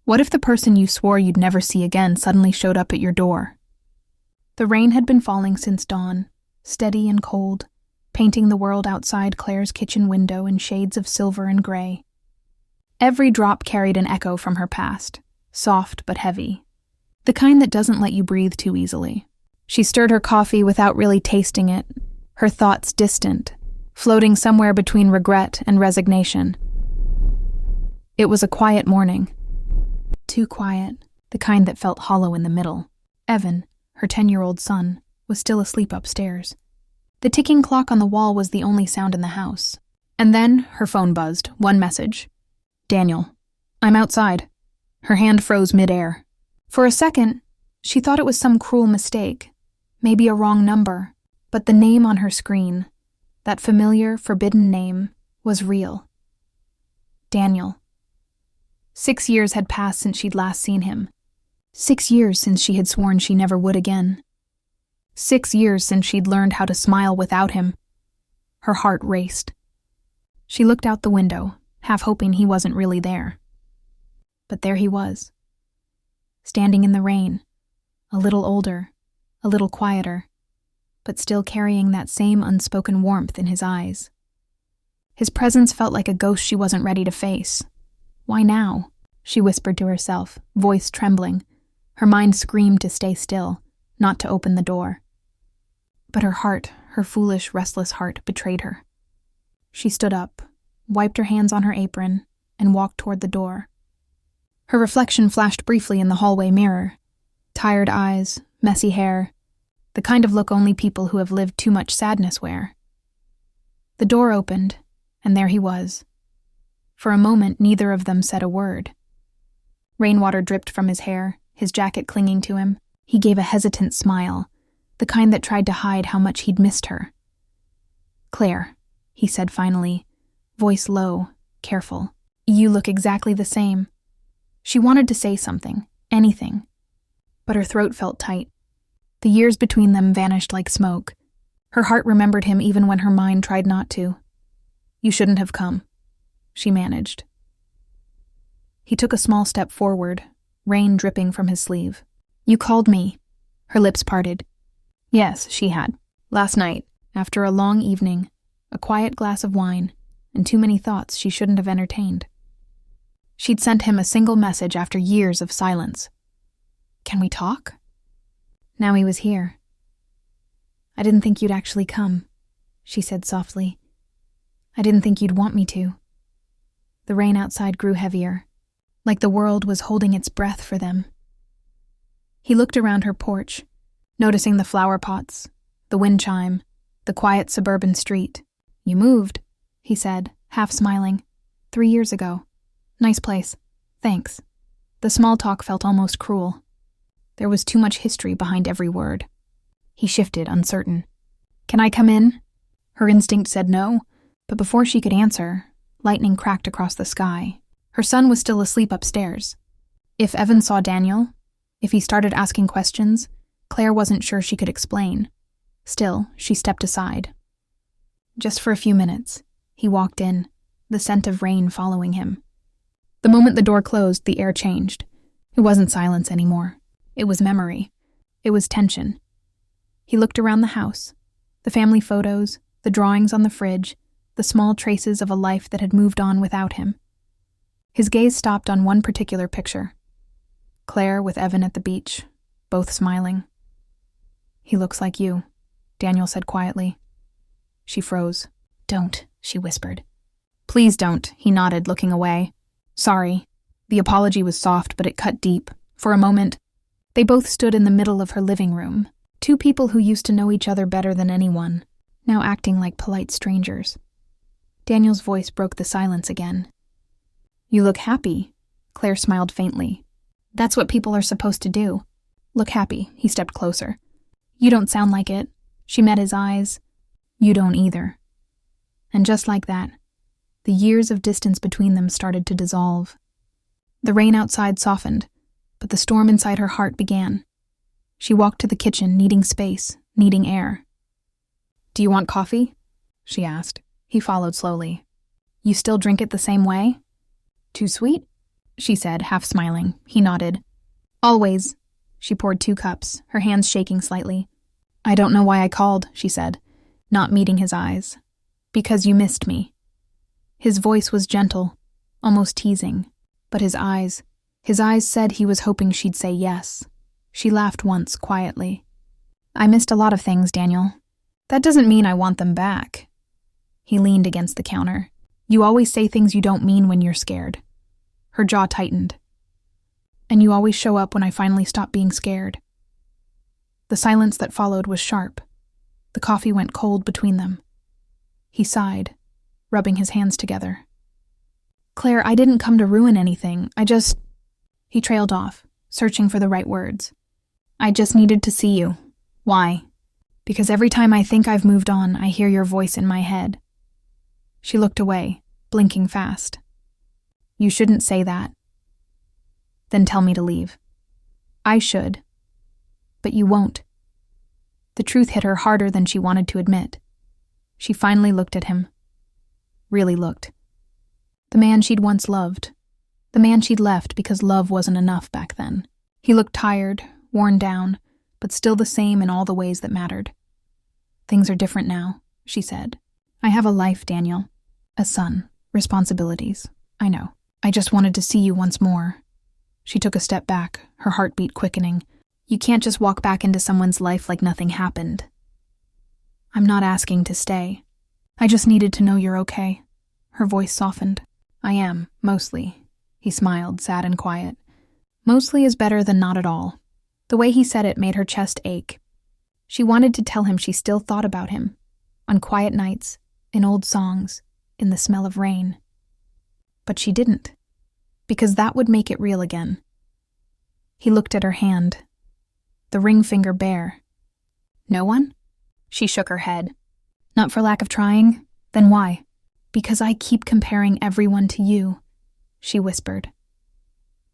What if the person you swore you'd never see again suddenly showed up at your door? The rain had been falling since dawn, steady and cold, painting the world outside Claire's kitchen window in shades of silver and gray. Every drop carried an echo from her past, soft but heavy, the kind that doesn't let you breathe too easily. She stirred her coffee without really tasting it, her thoughts distant, floating somewhere between regret and resignation. It was a quiet morning. Too quiet, the kind that felt hollow in the middle. Evan, her 10-year-old son, was still asleep upstairs. The ticking clock on the wall was the only sound in the house. And then her phone buzzed, one message. Daniel, I'm outside. Her hand froze midair. For a second, she thought it was some cruel mistake, maybe a wrong number, but the name on her screen, that familiar, forbidden name, was real. Daniel. 6 years had passed since she'd last seen him. 6 years since she had sworn she never would again. 6 years since she'd learned how to smile without him. Her heart raced. She looked out the window, half hoping he wasn't really there. But there he was, standing in the rain, a little older, a little quieter, but still carrying that same unspoken warmth in his eyes. His presence felt like a ghost she wasn't ready to face. Why now? She whispered to herself, voice trembling. Her mind screamed to stay still, not to open the door. But her heart, her foolish, restless heart, betrayed her. She stood up, wiped her hands on her apron, and walked toward the door. Her reflection flashed briefly in the hallway mirror. Tired eyes, messy hair, the kind of look only people who have lived too much sadness wear. The door opened, and there he was. For a moment, neither of them said a word. Rainwater dripped from his hair, his jacket clinging to him. He gave a hesitant smile, the kind that tried to hide how much he'd missed her. Claire, he said finally, voice low, careful. You look exactly the same. She wanted to say something, anything, but her throat felt tight. The years between them vanished like smoke. Her heart remembered him even when her mind tried not to. You shouldn't have come, she managed. He took a small step forward, rain dripping from his sleeve. You called me. Her lips parted. Yes, she had. Last night, after a long evening, a quiet glass of wine, and too many thoughts she shouldn't have entertained. She'd sent him a single message after years of silence. Can we talk? Now he was here. I didn't think you'd actually come, she said softly. I didn't think you'd want me to. The rain outside grew heavier, like the world was holding its breath for them. He looked around her porch, noticing the flower pots, the wind chime, the quiet suburban street. You moved, he said, half smiling. 3 years ago. Nice place. Thanks. The small talk felt almost cruel. There was too much history behind every word. He shifted, uncertain. Can I come in? Her instinct said no, but before she could answer, lightning cracked across the sky. Her son was still asleep upstairs. If Evan saw Daniel, if he started asking questions, Claire wasn't sure she could explain. Still, she stepped aside. Just for a few minutes, he walked in, the scent of rain following him. The moment the door closed, the air changed. It wasn't silence anymore. It was memory. It was tension. He looked around the house, the family photos, the drawings on the fridge, the small traces of a life that had moved on without him. His gaze stopped on one particular picture. Claire with Evan at the beach, both smiling. He looks like you, Daniel said quietly. She froze. Don't, she whispered. Please don't, he nodded, looking away. Sorry. The apology was soft, but it cut deep. For a moment, they both stood in the middle of her living room, two people who used to know each other better than anyone, now acting like polite strangers. Daniel's voice broke the silence again. You look happy, Claire smiled faintly. That's what people are supposed to do. Look happy, he stepped closer. You don't sound like it. She met his eyes. You don't either. And just like that, the years of distance between them started to dissolve. The rain outside softened, but the storm inside her heart began. She walked to the kitchen, needing space, needing air. Do you want coffee? She asked. He followed slowly. You still drink it the same way? Too sweet? she said, half smiling. He nodded. Always. She poured 2 cups, her hands shaking slightly. I don't know why I called, she said, not meeting his eyes. Because you missed me. His voice was gentle, almost teasing, but his eyes said he was hoping she'd say yes. She laughed once, quietly. I missed a lot of things, Daniel. That doesn't mean I want them back. He leaned against the counter. You always say things you don't mean when you're scared. Her jaw tightened. And you always show up when I finally stop being scared. The silence that followed was sharp. The coffee went cold between them. He sighed, rubbing his hands together. Claire, I didn't come to ruin anything. He trailed off, searching for the right words. I just needed to see you. Why? Because every time I think I've moved on, I hear your voice in my head. She looked away, blinking fast. You shouldn't say that. Then tell me to leave. I should. But you won't. The truth hit her harder than she wanted to admit. She finally looked at him. Really looked. The man she'd once loved. The man she'd left because love wasn't enough back then. He looked tired, worn down, but still the same in all the ways that mattered. Things are different now, she said. I have a life, Daniel. A son. Responsibilities. I know. I just wanted to see you once more. She took a step back, her heartbeat quickening. You can't just walk back into someone's life like nothing happened. I'm not asking to stay. I just needed to know you're okay. Her voice softened. I am, mostly. He smiled, sad and quiet. Mostly is better than not at all. The way he said it made her chest ache. She wanted to tell him she still thought about him. On quiet nights, in old songs, in the smell of rain. But she didn't. Because that would make it real again. He looked at her hand. The ring finger bare. No one? She shook her head. Not for lack of trying? Then why? Because I keep comparing everyone to you, she whispered.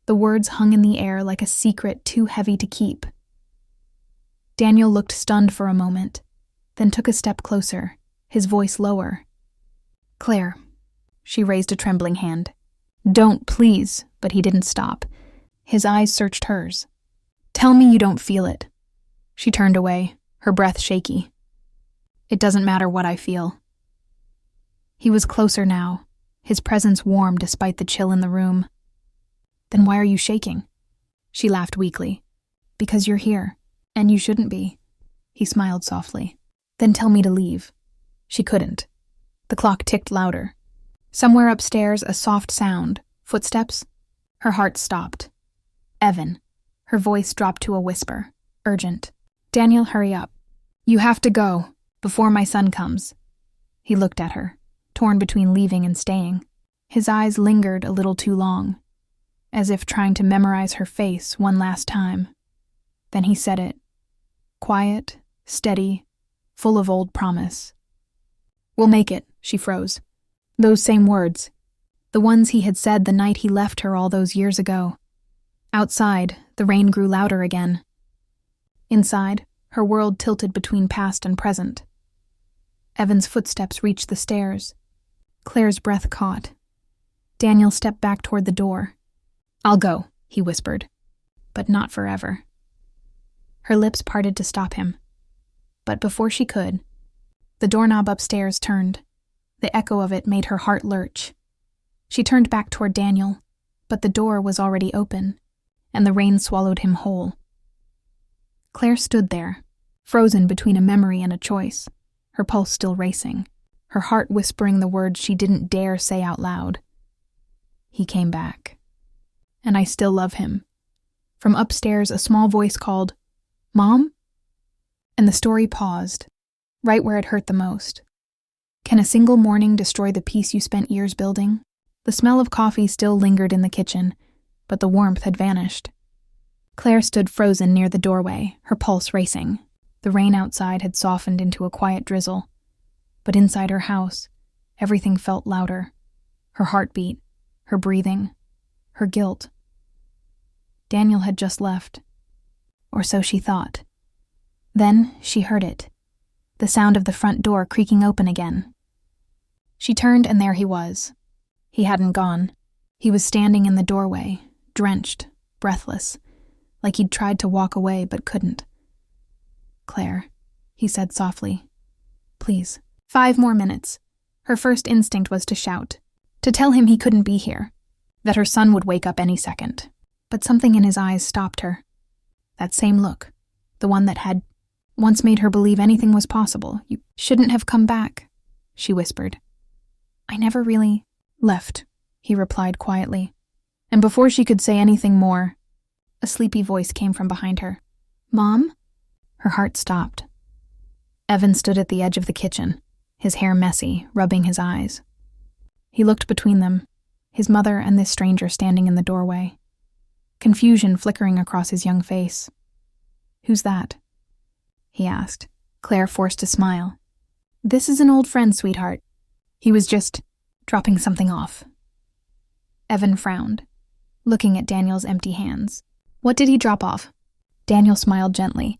The words hung in the air like a secret too heavy to keep. Daniel looked stunned for a moment, then took a step closer, his voice lower. Claire. She raised a trembling hand. Don't, please, but he didn't stop. His eyes searched hers. Tell me you don't feel it. She turned away, her breath shaky. It doesn't matter what I feel. He was closer now, his presence warm despite the chill in the room. Then why are you shaking? She laughed weakly. Because you're here, and you shouldn't be. He smiled softly. Then tell me to leave. She couldn't. The clock ticked louder. Somewhere upstairs, a soft sound. Footsteps? Her heart stopped. Evan. Her voice dropped to a whisper. Urgent. Daniel, hurry up. You have to go, before my son comes. He looked at her, torn between leaving and staying. His eyes lingered a little too long, as if trying to memorize her face one last time. Then he said it. Quiet, steady, full of old promise. We'll make it, she froze. Those same words. The ones he had said the night he left her all those years ago. Outside, the rain grew louder again. Inside, her world tilted between past and present. Evan's footsteps reached the stairs. Claire's breath caught. Daniel stepped back toward the door. I'll go, he whispered. But not forever. Her lips parted to stop him. But before she could, the doorknob upstairs turned. The echo of it made her heart lurch. She turned back toward Daniel, but the door was already open, and the rain swallowed him whole. Claire stood there, frozen between a memory and a choice, her pulse still racing, her heart whispering the words she didn't dare say out loud. He came back. And I still love him. From upstairs, a small voice called, Mom? And the story paused, right where it hurt the most. Can a single morning destroy the peace you spent years building? The smell of coffee still lingered in the kitchen, but the warmth had vanished. Claire stood frozen near the doorway, her pulse racing. The rain outside had softened into a quiet drizzle, but inside her house, everything felt louder. Her heartbeat, her breathing, her guilt. Daniel had just left, or so she thought. Then she heard it, the sound of the front door creaking open again. She turned and there he was. He hadn't gone. He was standing in the doorway, drenched, breathless, like he'd tried to walk away but couldn't. "Claire," he said softly. "Please." 5 more minutes. Her first instinct was to shout, to tell him he couldn't be here, that her son would wake up any second. But something in his eyes stopped her. That same look, the one that had once made her believe anything was possible. "You shouldn't have come back," she whispered. "I never really left," he replied quietly. And before she could say anything more, a sleepy voice came from behind her. "Mom?" Her heart stopped. Evan stood at the edge of the kitchen, his hair messy, rubbing his eyes. He looked between them, his mother and this stranger standing in the doorway, confusion flickering across his young face. "Who's that?" he asked. Claire forced a smile. "This is an old friend, sweetheart. He was just dropping something off." Evan frowned, looking at Daniel's empty hands. "What did he drop off?" Daniel smiled gently.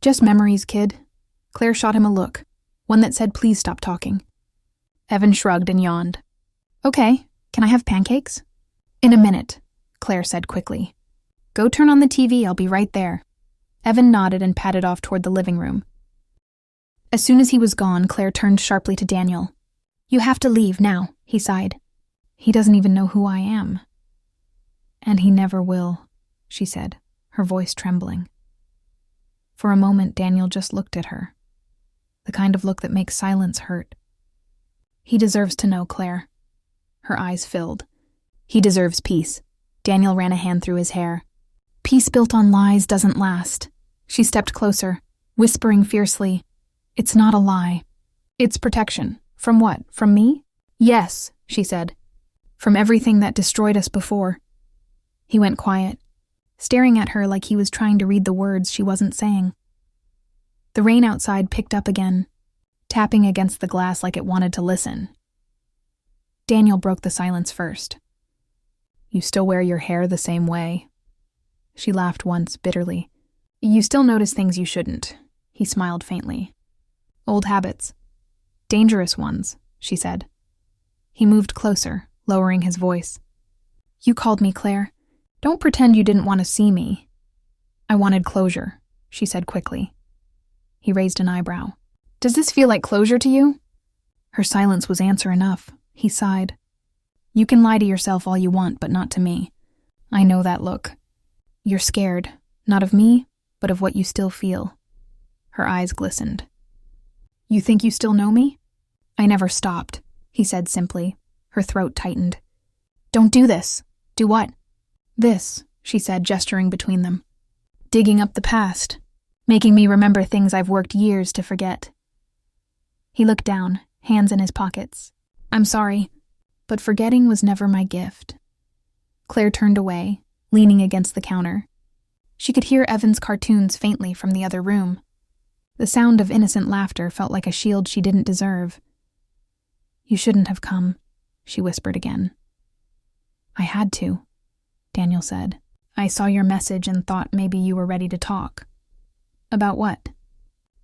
"Just memories, kid." Claire shot him a look, one that said, "Please stop talking." Evan shrugged and yawned. "Okay, can I have pancakes?" "In a minute," Claire said quickly. "Go turn on the TV, I'll be right there." Evan nodded and padded off toward the living room. As soon as he was gone, Claire turned sharply to Daniel. "You have to leave now," he sighed. "He doesn't even know who I am." "And he never will," she said, her voice trembling. For a moment, Daniel just looked at her, the kind of look that makes silence hurt. "He deserves to know, Claire." Her eyes filled. "He deserves peace." Daniel ran a hand through his hair. "Peace built on lies doesn't last." She stepped closer, whispering fiercely, "It's not a lie. It's protection. From what? From me?" "Yes," she said. "From everything that destroyed us before." He went quiet, staring at her like he was trying to read the words she wasn't saying. The rain outside picked up again, tapping against the glass like it wanted to listen. Daniel broke the silence first. "You still wear your hair the same way?" She laughed once, bitterly. "You still notice things you shouldn't." He smiled faintly. "Old habits. Dangerous ones," she said. He moved closer, lowering his voice. "You called me Claire. Don't pretend you didn't want to see me." "I wanted closure," she said quickly. He raised an eyebrow. "Does this feel like closure to you?" Her silence was answer enough. He sighed. "You can lie to yourself all you want, but not to me. I know that look. You're scared, not of me, but of what you still feel." Her eyes glistened. "You think you still know me?" "I never stopped," he said simply. Her throat tightened. "Don't do this." "Do what?" "This," she said, gesturing between them. "Digging up the past, making me remember things I've worked years to forget." He looked down, hands in his pockets. "I'm sorry, but forgetting was never my gift." Claire turned away, leaning against the counter. She could hear Evan's cartoons faintly from the other room. The sound of innocent laughter felt like a shield she didn't deserve. "You shouldn't have come," she whispered again. "I had to," Daniel said. "I saw your message and thought maybe you were ready to talk." "About what?"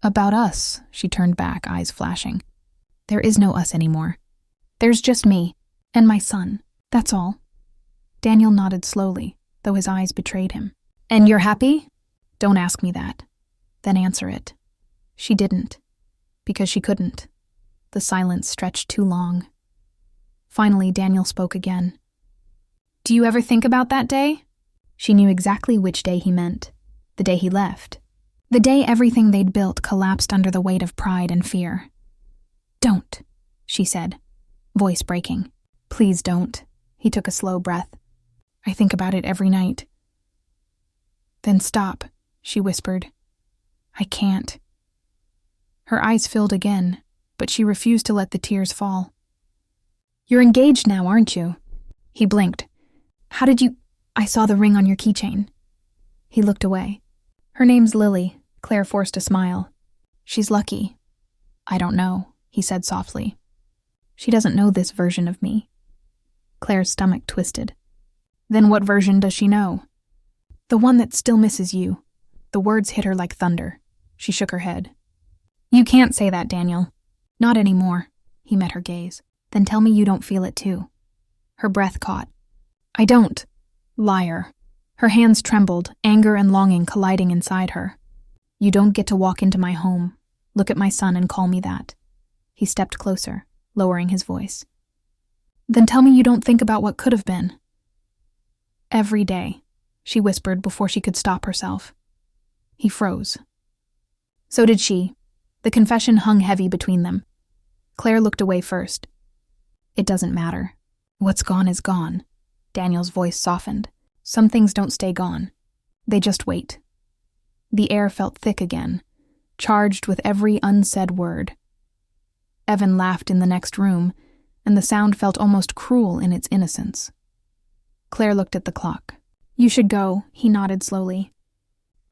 "About us," she turned back, eyes flashing. "There is no us anymore. There's just me, and my son. That's all." Daniel nodded slowly, though his eyes betrayed him. "And you're happy?" "Don't ask me that. Then answer it." She didn't, because she couldn't. The silence stretched too long. Finally, Daniel spoke again. "Do you ever think about that day?" She knew exactly which day he meant. The day he left. The day everything they'd built collapsed under the weight of pride and fear. "Don't," she said, voice breaking. "Please don't." He took a slow breath. "I think about it every night." "Then stop," she whispered. "I can't." Her eyes filled again, but she refused to let the tears fall. "You're engaged now, aren't you?" He blinked. "How did you—" "I saw the ring on your keychain." He looked away. "Her name's Lily." Claire forced a smile. "She's lucky." "I don't know," he said softly. "She doesn't know this version of me." Claire's stomach twisted. "Then what version does she know?" "The one that still misses you." The words hit her like thunder. She shook her head. "You can't say that, Daniel." "Not anymore." He met her gaze. "Then tell me you don't feel it too." Her breath caught. I don't. Liar. Her hands trembled, anger and longing colliding inside her. You don't get to walk into my home, look at my son and call me that. He stepped closer, lowering his voice. Then tell me you don't think about what could have been. Every day, she whispered before she could stop herself. He froze. So did she. The confession hung heavy between them. Claire looked away first. It doesn't matter. What's gone is gone. Daniel's voice softened. Some things don't stay gone. They just wait. The air felt thick again, charged with every unsaid word. Evan laughed in the next room, and the sound felt almost cruel in its innocence. Claire looked at the clock. You should go, he nodded slowly.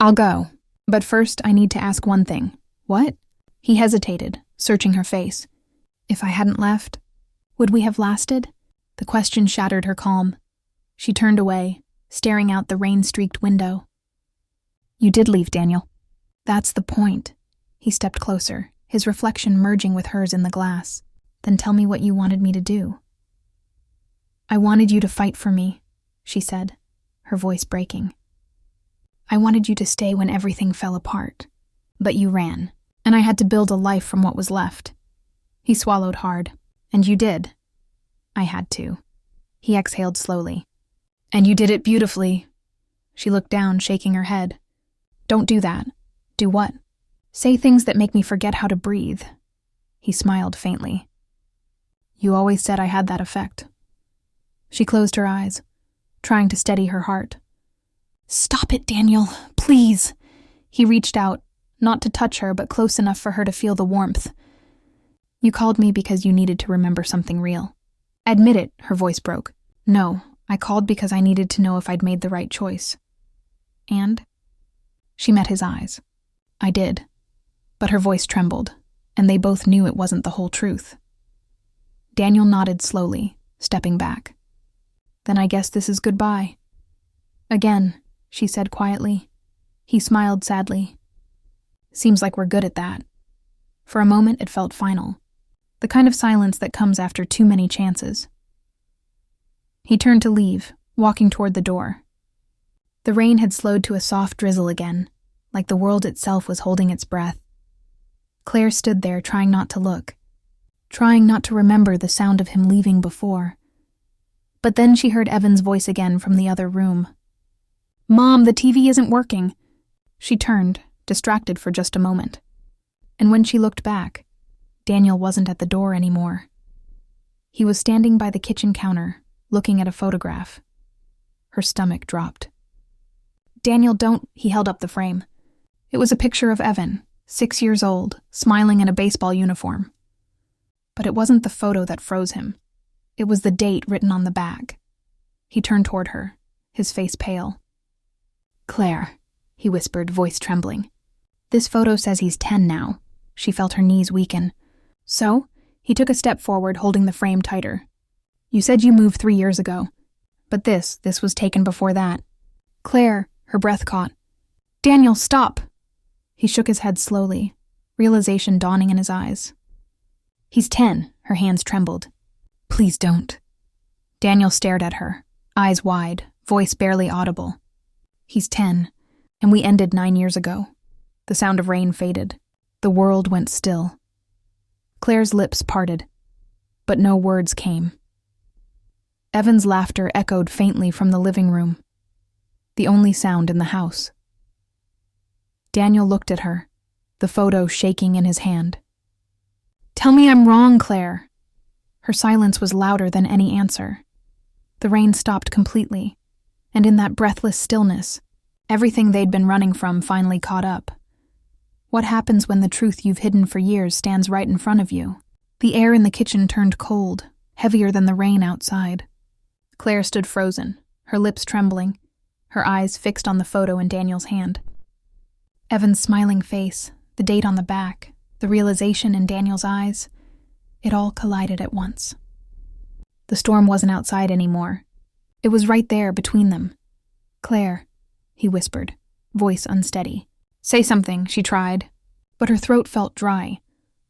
I'll go, but first I need to ask one thing. What? He hesitated, searching her face. If I hadn't left, would we have lasted? The question shattered her calm. She turned away, staring out the rain-streaked window. You did leave, Daniel. That's the point. He stepped closer, his reflection merging with hers in the glass. Then tell me what you wanted me to do. I wanted you to fight for me, she said, her voice breaking. I wanted you to stay when everything fell apart. But you ran, and I had to build a life from what was left. He swallowed hard. And you did. I had to. He exhaled slowly. And you did it beautifully. She looked down, shaking her head. Don't do that. Do what? Say things that make me forget how to breathe. He smiled faintly. You always said I had that effect. She closed her eyes, trying to steady her heart. Stop it, Daniel, please. He reached out, not to touch her, but close enough for her to feel the warmth. You called me because you needed to remember something real. Admit it, her voice broke. No, I called because I needed to know if I'd made the right choice. And? She met his eyes. I did. But her voice trembled, and they both knew it wasn't the whole truth. Daniel nodded slowly, stepping back. Then I guess this is goodbye. Again, she said quietly. He smiled sadly. Seems like we're good at that. For a moment it felt final. The kind of silence that comes after too many chances. He turned to leave, walking toward the door. The rain had slowed to a soft drizzle again, like the world itself was holding its breath. Claire stood there trying not to look, trying not to remember the sound of him leaving before. But then she heard Evan's voice again from the other room. Mom, the TV isn't working. She turned, distracted for just a moment. And when she looked back, Daniel wasn't at the door anymore. He was standing by the kitchen counter, looking at a photograph. Her stomach dropped. Daniel, don't, he held up the frame. It was a picture of Evan, 6 years old, smiling in a baseball uniform. But it wasn't the photo that froze him. It was the date written on the back. He turned toward her, his face pale. Claire, he whispered, voice trembling. This photo says he's 10 now. She felt her knees weaken. So, he took a step forward, holding the frame tighter. You said you moved 3 years ago. But this was taken before that. Claire, her breath caught. Daniel, stop! He shook his head slowly, realization dawning in his eyes. He's 10, her hands trembled. Please don't. Daniel stared at her, eyes wide, voice barely audible. He's 10, and we ended 9 years ago. The sound of rain faded. The world went still. Claire's lips parted, but no words came. Evan's laughter echoed faintly from the living room, the only sound in the house. Daniel looked at her, the photo shaking in his hand. Tell me I'm wrong, Claire. Her silence was louder than any answer. The rain stopped completely, and in that breathless stillness, everything they'd been running from finally caught up. What happens when the truth you've hidden for years stands right in front of you? The air in the kitchen turned cold, heavier than the rain outside. Claire stood frozen, her lips trembling, her eyes fixed on the photo in Daniel's hand. Evan's smiling face, the date on the back, the realization in Daniel's eyes, it all collided at once. The storm wasn't outside anymore. It was right there between them. Claire, he whispered, voice unsteady. Say something, she tried, but her throat felt dry,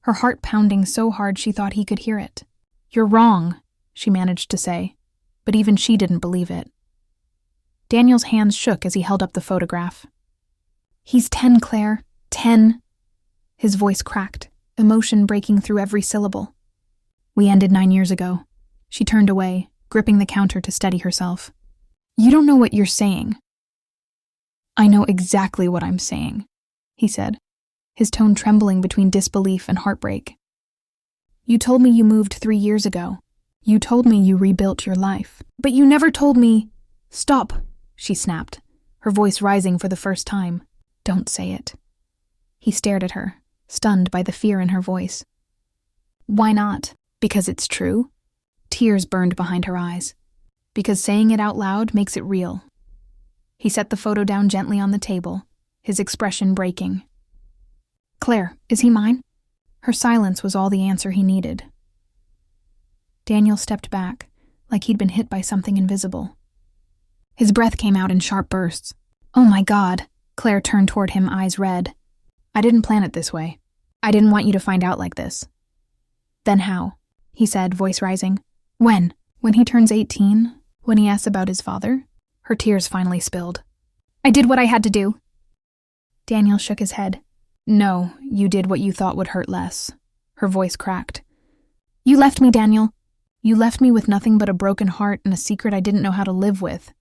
her heart pounding so hard she thought he could hear it. You're wrong, she managed to say. but even she didn't believe it. Daniel's hands shook as he held up the photograph. "He's 10, Claire. 10. His voice cracked, emotion breaking through every syllable. "We ended 9 years ago." She turned away, gripping the counter to steady herself. "You don't know what you're saying." "I know exactly what I'm saying," he said, his tone trembling between disbelief and heartbreak. "You told me you moved 3 years ago. You told me you rebuilt your life. But you never told me—" "Stop," she snapped, her voice rising for the first time. "Don't say it." He stared at her, stunned by the fear in her voice. "Why not? Because it's true?" Tears burned behind her eyes. "Because saying it out loud makes it real." He set the photo down gently on the table, his expression breaking. "Claire, is he mine?" Her silence was all the answer he needed. Daniel stepped back, like he'd been hit by something invisible. His breath came out in sharp bursts. "Oh my God!" Claire turned toward him, eyes red. "I didn't plan it this way. I didn't want you to find out like this." "Then how?" he said, voice rising. "When? When he turns 18? When he asks about his father?" Her tears finally spilled. "I did what I had to do." Daniel shook his head. "No, you did what you thought would hurt less." Her voice cracked. "You left me, Daniel. You left me with nothing but a broken heart and a secret I didn't know how to live with.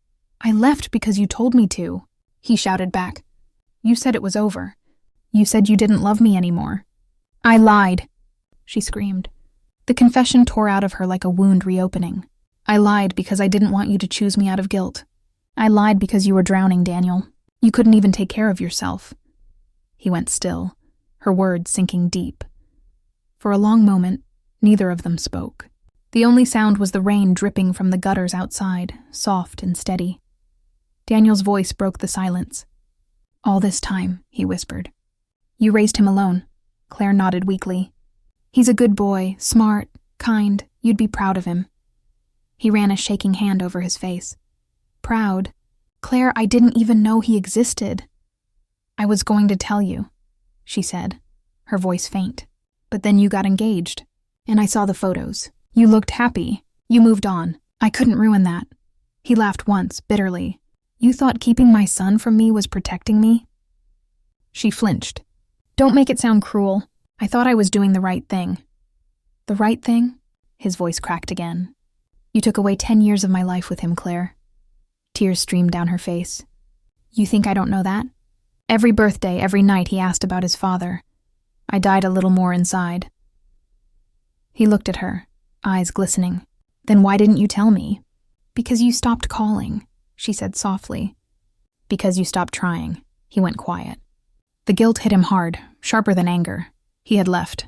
I left because you told me to," he shouted back. "You said it was over. You said you didn't love me anymore." "I lied," she screamed. The confession tore out of her like a wound reopening. "I lied because I didn't want you to choose me out of guilt. I lied because you were drowning, Daniel. You couldn't even take care of yourself." He went still, her words sinking deep. For a long moment, neither of them spoke. The only sound was the rain dripping from the gutters outside, soft and steady. Daniel's voice broke the silence. "All this time," he whispered. "You raised him alone." Claire nodded weakly. "He's a good boy, smart, kind. You'd be proud of him." He ran a shaking hand over his face. "Proud? Claire, I didn't even know he existed." "I was going to tell you," she said, her voice faint. "But then you got engaged, and I saw the photos. You looked happy. You moved on. I couldn't ruin that." He laughed once, bitterly. "You thought keeping my son from me was protecting me?" She flinched. "Don't make it sound cruel. I thought I was doing the right thing." "The right thing?" His voice cracked again. "You took away 10 years of my life with him, Claire." Tears streamed down her face. "You think I don't know that? Every birthday, every night he asked about his father. I died a little more inside." He looked at her, eyes glistening. "Then why didn't you tell me?" "Because you stopped calling," she said softly. "Because you stopped trying." He went quiet. The guilt hit him hard, sharper than anger. He had left.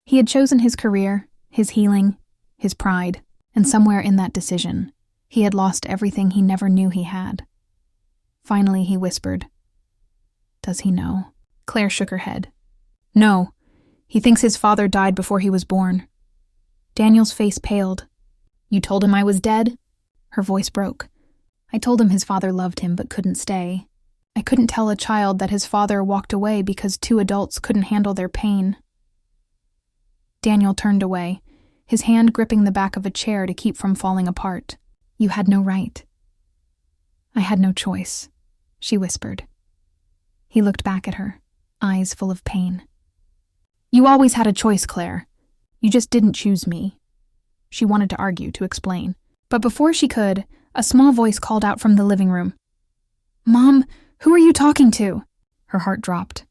He had chosen his career, his healing, his pride, and somewhere in that decision, he had lost everything he never knew he had. Finally, he whispered, "Does he know?" Claire shook her head. "No. He thinks his father died before he was born." Daniel's face paled. "You told him I was dead?" Her voice broke. "I told him his father loved him but couldn't stay. I couldn't tell a child that his father walked away because 2 adults couldn't handle their pain." Daniel turned away, his hand gripping the back of a chair to keep from falling apart. "You had no right." "I had no choice," she whispered. He looked back at her, eyes full of pain. "You always had a choice, Claire. You just didn't choose me." She wanted to argue, to explain. But before she could, a small voice called out from the living room. "Mom, who are you talking to?" Her heart dropped.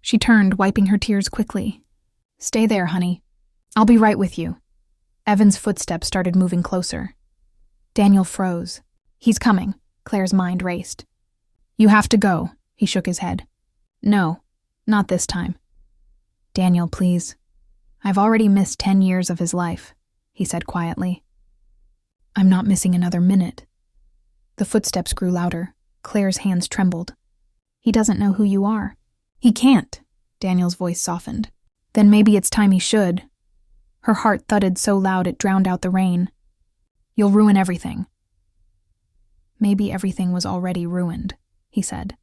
She turned, wiping her tears quickly. "Stay there, honey. I'll be right with you." Evan's footsteps started moving closer. Daniel froze. "He's coming." Claire's mind raced. "You have to go." He shook his head. "No, not this time." "Daniel, please. I've already missed 10 years of his life," he said quietly. "I'm not missing another minute." The footsteps grew louder. Claire's hands trembled. "He doesn't know who you are." "He can't." Daniel's voice softened. "Then maybe it's time he should." Her heart thudded so loud it drowned out the rain. "You'll ruin everything." "Maybe everything was already ruined," he said.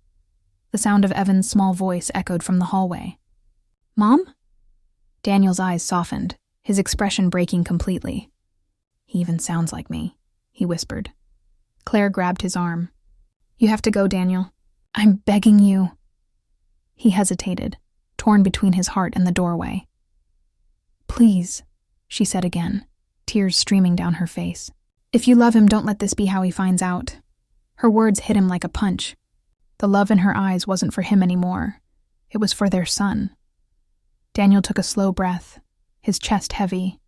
The sound of Evan's small voice echoed from the hallway. "Mom?" Daniel's eyes softened, his expression breaking completely. "He even sounds like me," he whispered. Claire grabbed his arm. You have to go, Daniel. I'm begging you. He hesitated, torn between his heart and the doorway. Please, she said again, tears streaming down her face. If you love him, don't let this be how he finds out. Her words hit him like a punch. The love in her eyes wasn't for him anymore. It was for their son. Daniel took a slow breath, his chest heavy.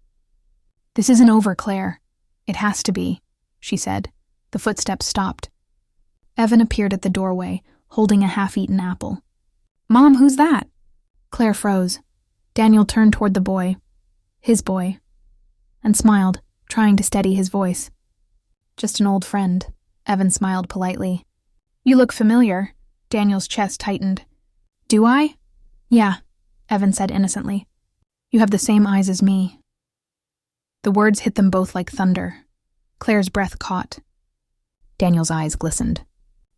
This isn't over, Claire. It has to be, she said. The footsteps stopped. Evan appeared at the doorway, holding a half-eaten apple. Mom, who's that? Claire froze. Daniel turned toward the boy, his boy, and smiled, trying to steady his voice. Just an old friend, Evan smiled politely. You look familiar. Daniel's chest tightened. Do I? Yeah, Evan said innocently. You have the same eyes as me. The words hit them both like thunder. Claire's breath caught. Daniel's eyes glistened.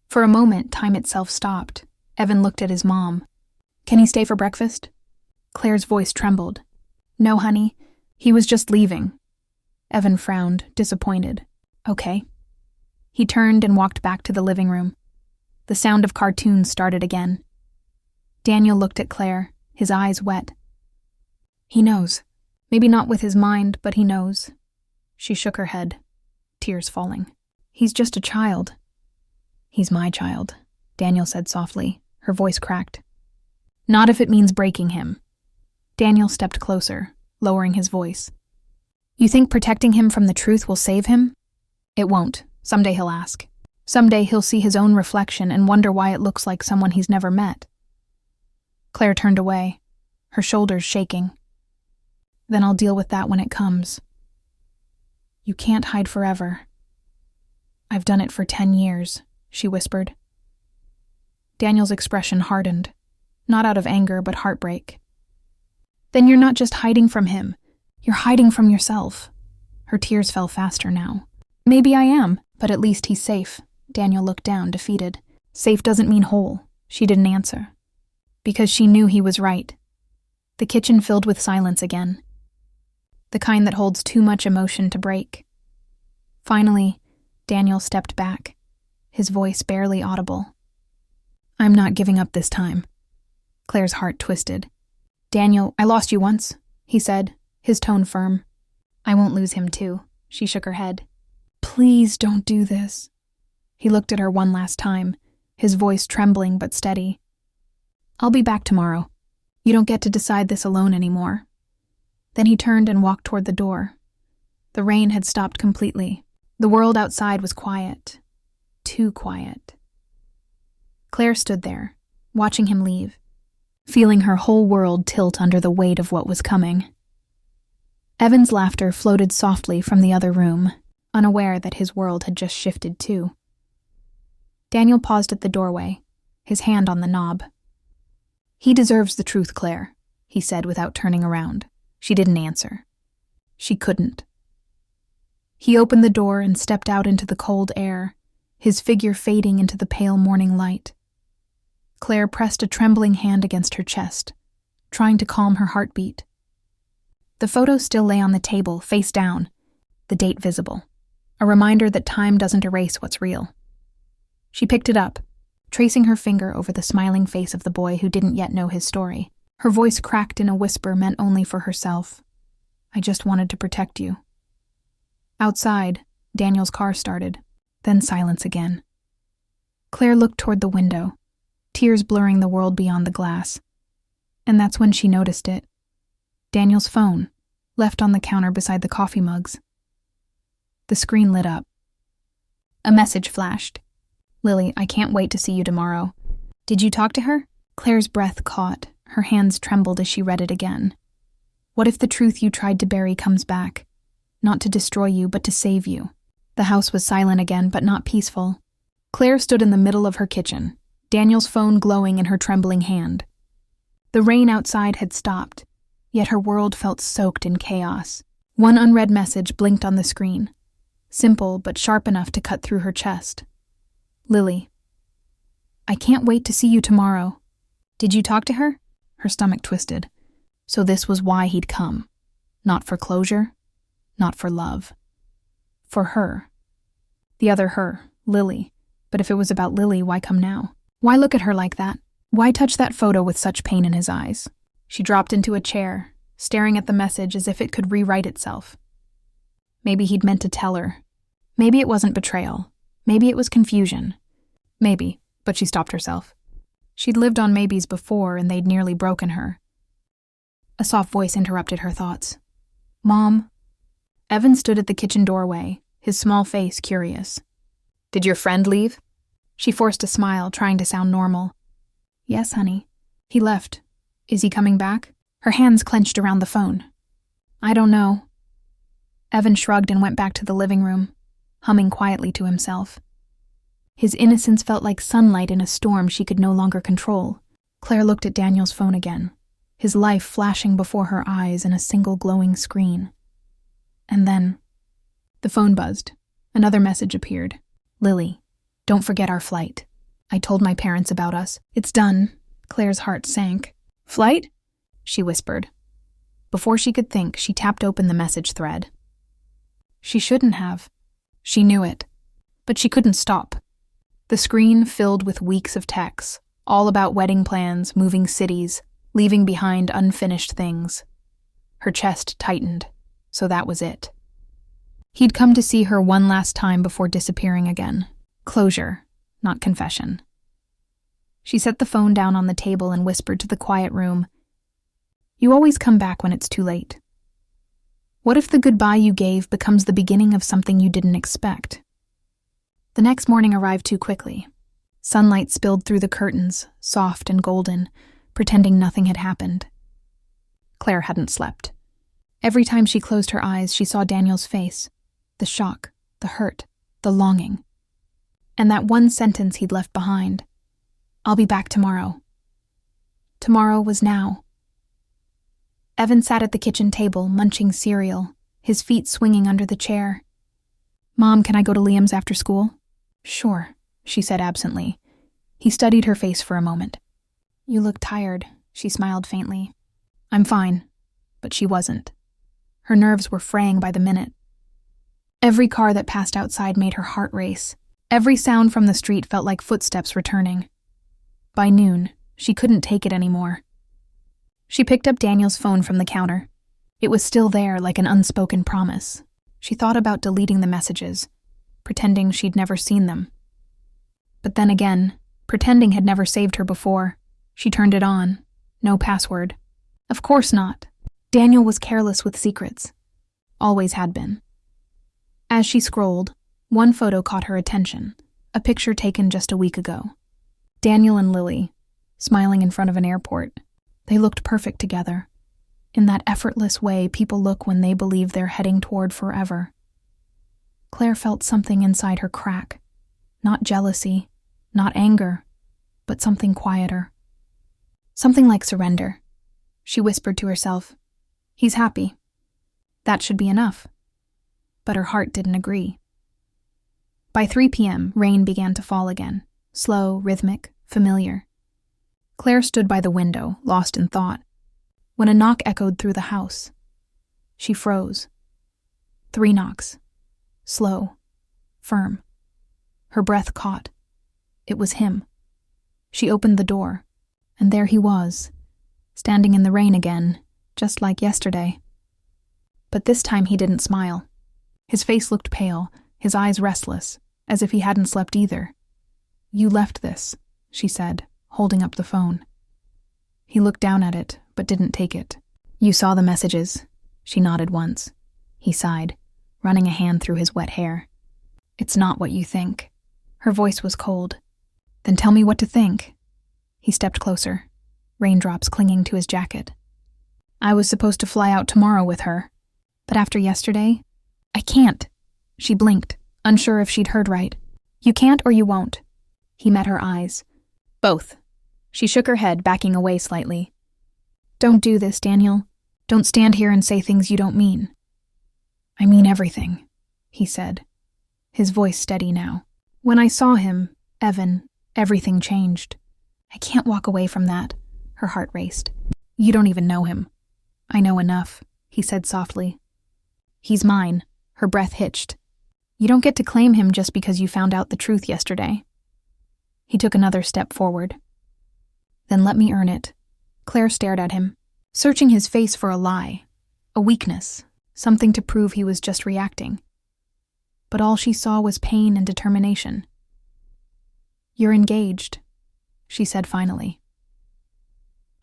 For a moment, time itself stopped. Evan looked at his mom. Can he stay for breakfast? Claire's voice trembled. No, honey. He was just leaving. Evan frowned, disappointed. Okay. He turned and walked back to the living room. The sound of cartoons started again. Daniel looked at Claire, his eyes wet. He knows. Maybe not with his mind, but he knows. She shook her head, tears falling. He's just a child. He's my child, Daniel said softly, her voice cracked. Not if it means breaking him. Daniel stepped closer, lowering his voice. You think protecting him from the truth will save him? It won't. Someday he'll ask. Someday he'll see his own reflection and wonder why it looks like someone he's never met. Claire turned away, her shoulders shaking. Then I'll deal with that when it comes. You can't hide forever. I've done it for 10 years, she whispered. Daniel's expression hardened, not out of anger but heartbreak. Then you're not just hiding from him, you're hiding from yourself. Her tears fell faster now. Maybe I am, but at least he's safe. Daniel looked down, defeated. Safe doesn't mean whole. She didn't answer. Because she knew he was right. The kitchen filled with silence again. The kind that holds too much emotion to break. Finally, Daniel stepped back, his voice barely audible. I'm not giving up this time. Claire's heart twisted. Daniel, I lost you once, he said, his tone firm. I won't lose him too. She shook her head. Please don't do this. He looked at her one last time, his voice trembling but steady. I'll be back tomorrow. You don't get to decide this alone anymore. Then he turned and walked toward the door. The rain had stopped completely. The world outside was quiet. Too quiet. Claire stood there, watching him leave, feeling her whole world tilt under the weight of what was coming. Evan's laughter floated softly from the other room, unaware that his world had just shifted too. Daniel paused at the doorway, his hand on the knob. He deserves the truth, Claire, he said without turning around. She didn't answer. She couldn't. He opened the door and stepped out into the cold air, his figure fading into the pale morning light. Claire pressed a trembling hand against her chest, trying to calm her heartbeat. The photo still lay on the table, face down, the date visible, a reminder that time doesn't erase what's real. She picked it up, tracing her finger over the smiling face of the boy who didn't yet know his story. Her voice cracked in a whisper meant only for herself. I just wanted to protect you. Outside, Daniel's car started, then silence again. Claire looked toward the window, tears blurring the world beyond the glass. And that's when she noticed it. Daniel's phone, left on the counter beside the coffee mugs. The screen lit up. A message flashed. Lily, I can't wait to see you tomorrow. Did you talk to her? Claire's breath caught. Her hands trembled as she read it again. What if the truth you tried to bury comes back? Not to destroy you, but to save you. The house was silent again, but not peaceful. Claire stood in the middle of her kitchen, Daniel's phone glowing in her trembling hand. The rain outside had stopped, yet her world felt soaked in chaos. One unread message blinked on the screen, simple but sharp enough to cut through her chest. Lily, I can't wait to see you tomorrow. Did you talk to her? Her stomach twisted. So this was why he'd come. Not for closure, not for love. For her. The other her, Lily. But if it was about Lily, why come now? Why look at her like that? Why touch that photo with such pain in his eyes? She dropped into a chair, staring at the message as if it could rewrite itself. Maybe he'd meant to tell her. Maybe it wasn't betrayal. Maybe it was confusion. Maybe, but she stopped herself. She'd lived on maybes before, and they'd nearly broken her. A soft voice interrupted her thoughts. "Mom?" Evan stood at the kitchen doorway, his small face curious. "Did your friend leave?" She forced a smile, trying to sound normal. "Yes, honey. He left. Is he coming back?" Her hands clenched around the phone. "I don't know." Evan shrugged and went back to the living room, humming quietly to himself. His innocence felt like sunlight in a storm she could no longer control. Claire looked at Daniel's phone again, his life flashing before her eyes in a single glowing screen. And then, the phone buzzed. Another message appeared. "Lily, don't forget our flight. I told my parents about us. It's done." Claire's heart sank. "Flight?" she whispered. Before she could think, she tapped open the message thread. She shouldn't have. She knew it. But she couldn't stop. The screen filled with weeks of texts, all about wedding plans, moving cities, leaving behind unfinished things. Her chest tightened, so that was it. He'd come to see her one last time before disappearing again. Closure, not confession. She set the phone down on the table and whispered to the quiet room, "You always come back when it's too late. What if the goodbye you gave becomes the beginning of something you didn't expect?" The next morning arrived too quickly. Sunlight spilled through the curtains, soft and golden, pretending nothing had happened. Claire hadn't slept. Every time she closed her eyes, she saw Daniel's face, the shock, the hurt, the longing. And that one sentence he'd left behind. "I'll be back tomorrow." Tomorrow was now. Evan sat at the kitchen table, munching cereal, his feet swinging under the chair. "Mom, can I go to Liam's after school?" "Sure," she said absently. He studied her face for a moment. "You look tired," she smiled faintly. "I'm fine." But she wasn't. Her nerves were fraying by the minute. Every car that passed outside made her heart race. Every sound from the street felt like footsteps returning. By noon, she couldn't take it anymore. She picked up Daniel's phone from the counter. It was still there, like an unspoken promise. She thought about deleting the messages, pretending she'd never seen them. But then again, pretending had never saved her before. She turned it on. No password. Of course not. Daniel was careless with secrets. Always had been. As she scrolled, one photo caught her attention, a picture taken just a week ago. Daniel and Lily, smiling in front of an airport. They looked perfect together, in that effortless way people look when they believe they're heading toward forever. Claire felt something inside her crack. Not jealousy, not anger, but something quieter. Something like surrender. She whispered to herself, "He's happy. That should be enough." But her heart didn't agree. By 3 p.m., rain began to fall again, slow, rhythmic, familiar. Claire stood by the window, lost in thought, when a knock echoed through the house. She froze. 3 knocks. Slow. Firm. Her breath caught. It was him. She opened the door, and there he was, standing in the rain again, just like yesterday. But this time he didn't smile. His face looked pale, his eyes restless, as if he hadn't slept either. "You left this," she said, holding up the phone. He looked down at it, but didn't take it. "You saw the messages." She nodded once. He sighed, running a hand through his wet hair. "It's not what you think." Her voice was cold. "Then tell me what to think." He stepped closer, raindrops clinging to his jacket. "I was supposed to fly out tomorrow with her. But after yesterday, I can't." She blinked, unsure if she'd heard right. "You can't or you won't." He met her eyes. "Both." She shook her head, backing away slightly. "Don't do this, Daniel. Don't stand here and say things you don't mean." "I mean everything," he said, his voice steady now. "When I saw him, Evan, everything changed. I can't walk away from that." Her heart raced. "You don't even know him." "I know enough," he said softly. "He's mine." Her breath hitched. You don't get to claim him just because you found out the truth yesterday. He took another step forward. Then let me earn it. Claire stared at him, searching his face for a lie, a weakness, something to prove he was just reacting. But all she saw was pain and determination. You're engaged, she said finally.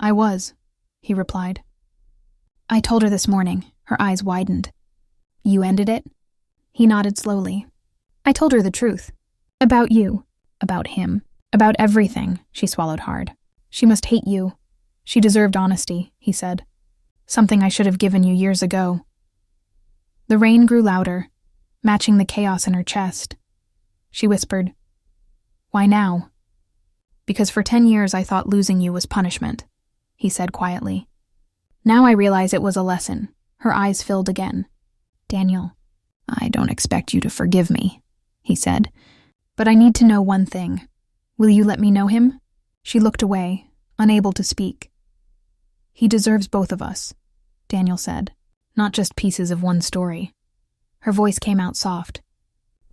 I was, he replied. I told her this morning. Her eyes widened. You ended it? He nodded slowly. I told her the truth. About you. About him. About everything, she swallowed hard. She must hate you. She deserved honesty, he said. Something I should have given you years ago. The rain grew louder, matching the chaos in her chest. She whispered, Why now? Because for 10 years I thought losing you was punishment, he said quietly. Now I realize it was a lesson. Her eyes filled again. Daniel, I don't expect you to forgive me, he said, but I need to know one thing. Will you let me know him? She looked away, unable to speak. He deserves both of us, Daniel said, not just pieces of one story. Her voice came out soft.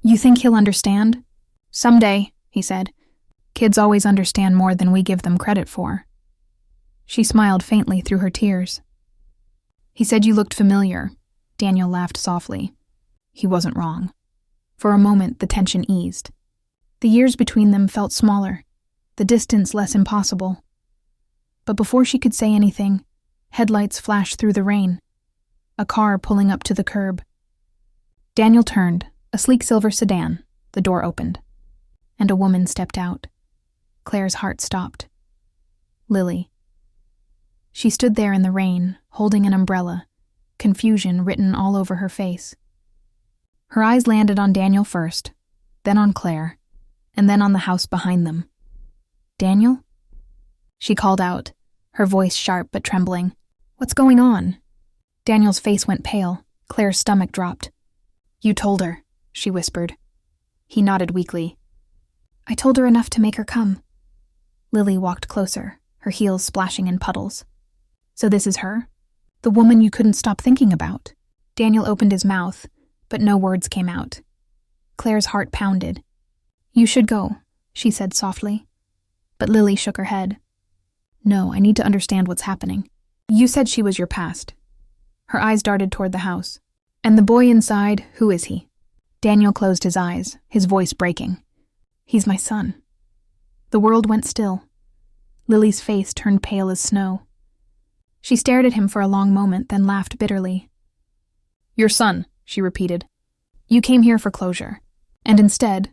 You think he'll understand? Someday, he said. Kids always understand more than we give them credit for. She smiled faintly through her tears. He said you looked familiar. Daniel laughed softly. He wasn't wrong. For a moment, the tension eased. The years between them felt smaller, the distance less impossible. But before she could say anything, headlights flashed through the rain. A car pulling up to the curb. Daniel turned, a sleek silver sedan. The door opened, and a woman stepped out. Claire's heart stopped. Lily. She stood there in the rain, holding an umbrella, confusion written all over her face. Her eyes landed on Daniel first, then on Claire, and then on the house behind them. Daniel? She called out, her voice sharp but trembling. What's going on? Daniel's face went pale. Claire's stomach dropped. You told her, she whispered. He nodded weakly. I told her enough to make her come. Lily walked closer, her heels splashing in puddles. So this is her? The woman you couldn't stop thinking about? Daniel opened his mouth, but no words came out. Claire's heart pounded. You should go, she said softly. But Lily shook her head. No, I need to understand what's happening. You said she was your past. Her eyes darted toward the house. And the boy inside, who is he? Daniel closed his eyes, his voice breaking. He's my son. The world went still. Lily's face turned pale as snow. She stared at him for a long moment, then laughed bitterly. Your son, she repeated. You came here for closure. And instead,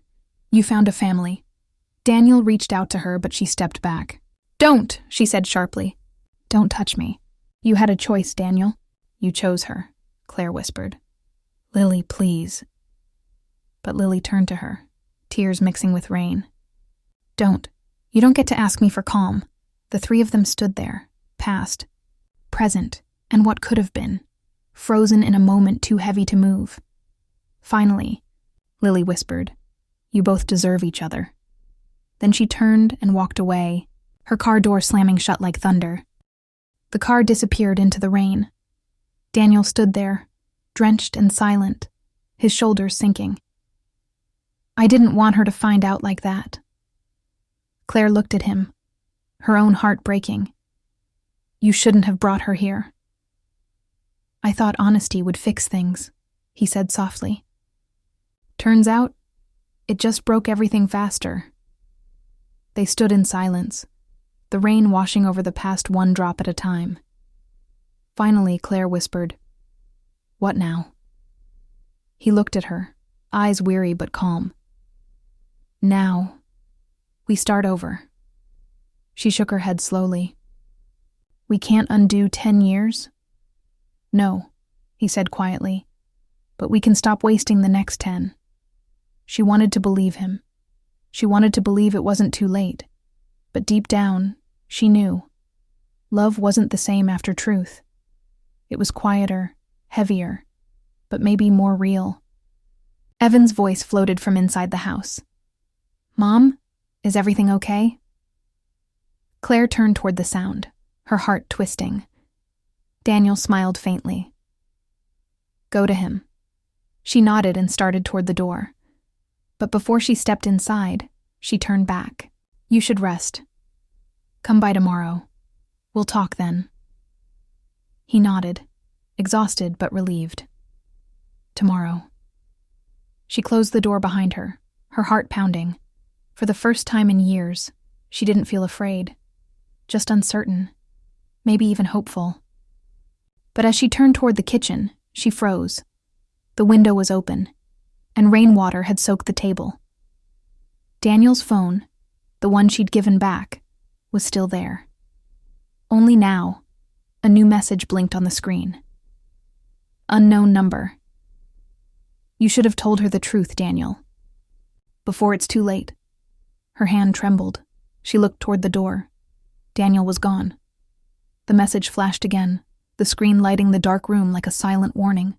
you found a family. Daniel reached out to her, but she stepped back. Don't, she said sharply. Don't touch me. You had a choice, Daniel. You chose her, Claire whispered. Lily, please. But Lily turned to her, tears mixing with rain. Don't. You don't get to ask me for calm. The three of them stood there, past, present, and what could have been, frozen in a moment too heavy to move. Finally, Lily whispered, you both deserve each other. Then she turned and walked away, her car door slamming shut like thunder. The car disappeared into the rain. Daniel stood there, drenched and silent, his shoulders sinking. I didn't want her to find out like that. Claire looked at him, her own heart breaking. You shouldn't have brought her here. I thought honesty would fix things, he said softly. Turns out, it just broke everything faster. They stood in silence, the rain washing over the past one drop at a time. Finally, Claire whispered, What now? He looked at her, eyes weary but calm. Now, we start over. She shook her head slowly. We can't undo 10 years? No, he said quietly, but we can stop wasting the next 10. She wanted to believe him. She wanted to believe it wasn't too late. But deep down, she knew. Love wasn't the same after truth. It was quieter, heavier, but maybe more real. Evan's voice floated from inside the house. Mom, is everything okay? Claire turned toward the sound, her heart twisting. Daniel smiled faintly. Go to him. She nodded and started toward the door. But before she stepped inside, she turned back. You should rest. Come by tomorrow. We'll talk then. He nodded, exhausted but relieved. Tomorrow. She closed the door behind her, her heart pounding. For the first time in years, she didn't feel afraid, just uncertain, maybe even hopeful. But as she turned toward the kitchen, she froze. The window was open, and rainwater had soaked the table. Daniel's phone, the one she'd given back, was still there. Only now, a new message blinked on the screen. Unknown number. You should have told her the truth, Daniel. Before it's too late. Her hand trembled. She looked toward the door. Daniel was gone. The message flashed again, the screen lighting the dark room like a silent warning.